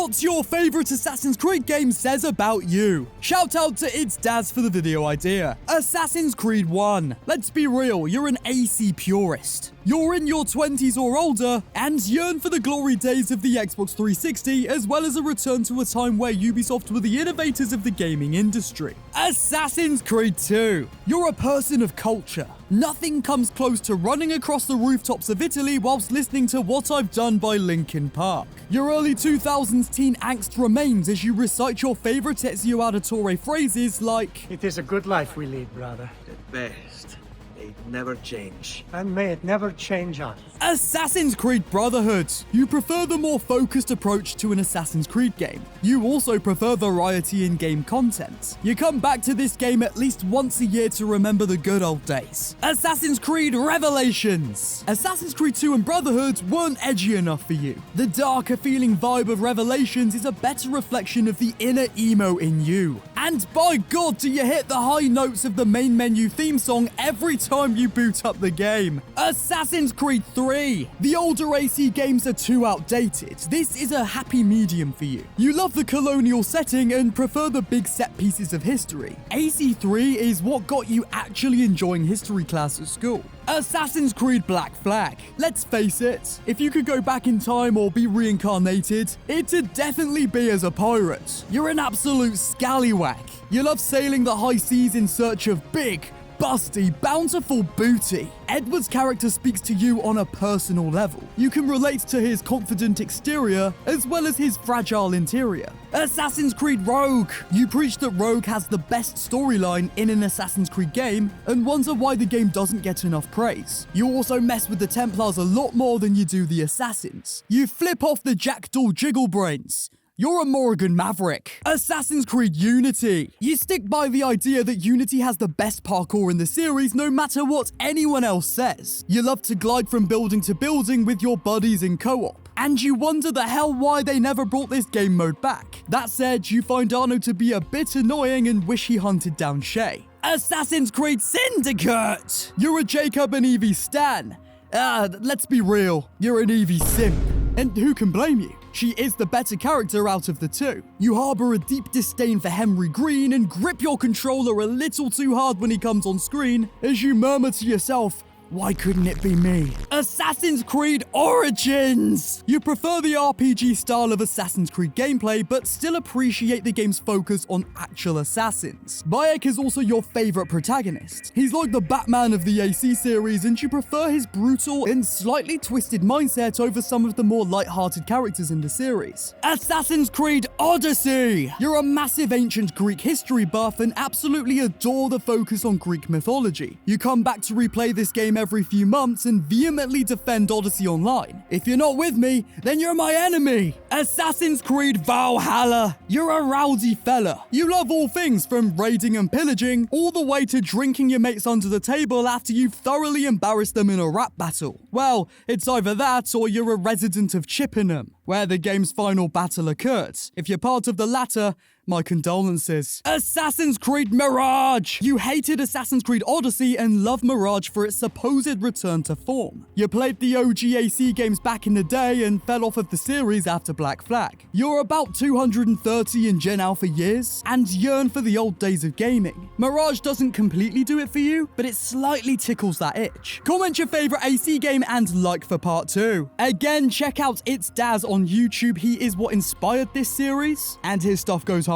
what your favorite Assassin's Creed game says about you. Shout out to It's Daz for the video idea. Assassin's Creed 1. Let's be real, you're an AC purist. You're in your 20s or older and yearn for the glory days of the Xbox 360 as well as a return to a time where Ubisoft were the innovators of the gaming industry. Assassin's Creed 2. You're a person of culture. Nothing comes close to running across the rooftops of Italy whilst listening to What I've Done by Linkin Park. Your early 2000s teen angst remains as you recite your favorite Ezio Auditore phrases like, "It is a good life we lead, brother. The best. They never change. And may it never change us." Assassin's Creed Brotherhood. You prefer the more focused approach to an Assassin's Creed game. You also prefer variety in game content. You come back to this game at least once a year to remember the good old days. Assassin's Creed Revelations. Assassin's Creed 2 and Brotherhood weren't edgy enough for you. The darker feeling vibe of Revelations is a better reflection of the inner emo in you. And by God, do you hit the high notes of the main menu theme song every time you boot up the game. Assassin's Creed 3. The older AC games are too outdated. This is a happy medium for you. You love the colonial setting and prefer the big set pieces of history. AC3 is what got you actually enjoying history class at school. Assassin's Creed Black Flag. Let's face it, if you could go back in time or be reincarnated, it'd definitely be as a pirate. You're an absolute scallywag. You love sailing the high seas in search of big, busty, bountiful booty. Edward's character speaks to you on a personal level. You can relate to his confident exterior as well as his fragile interior. Assassin's Creed Rogue. You preach that Rogue has the best storyline in an Assassin's Creed game and wonder why the game doesn't get enough praise. You also mess with the Templars a lot more than you do the Assassins. You flip off the jackdaw jiggle brains. You're a Morrigan Maverick. Assassin's Creed Unity. You stick by the idea that Unity has the best parkour in the series no matter what anyone else says. You love to glide from building to building with your buddies in co-op. And you wonder the hell why they never brought this game mode back. That said, you find Arno to be a bit annoying and wish he hunted down Shay. Assassin's Creed Syndicate. You're a Jacob and Evie stan. Let's be real, you're an Evie simp. And who can blame you? She is the better character out of the two. You harbour a deep disdain for Henry Green and grip your controller a little too hard when he comes on screen as you murmur to yourself, why couldn't it be me? Assassin's Creed Origins! You prefer the RPG style of Assassin's Creed gameplay, but still appreciate the game's focus on actual assassins. Bayek is also your favourite protagonist. He's like the Batman of the AC series, and you prefer his brutal and slightly twisted mindset over some of the more light-hearted characters in the series. Assassin's Creed Odyssey! You're a massive ancient Greek history buff and absolutely adore the focus on Greek mythology. You come back to replay this game every few months and vehemently defend Odyssey online. If you're not with me, then you're my enemy. Assassin's Creed Valhalla. You're a rowdy fella. You love all things from raiding and pillaging, all the way to drinking your mates under the table after you've thoroughly embarrassed them in a rap battle. Well, it's either that or you're a resident of Chippenham, where the game's final battle occurred. If you're part of the latter, my condolences. Assassin's Creed Mirage! You hated Assassin's Creed Odyssey and love Mirage for its supposed return to form. You played the OGAC games back in the day and fell off of the series after Black Flag. You're about 230 in Gen Alpha years and yearn for the old days of gaming. Mirage doesn't completely do it for you, but it slightly tickles that itch. Comment your favorite AC game and like for part 2. Again, check out It's Daz on YouTube. He is what inspired this series, and his stuff goes hard.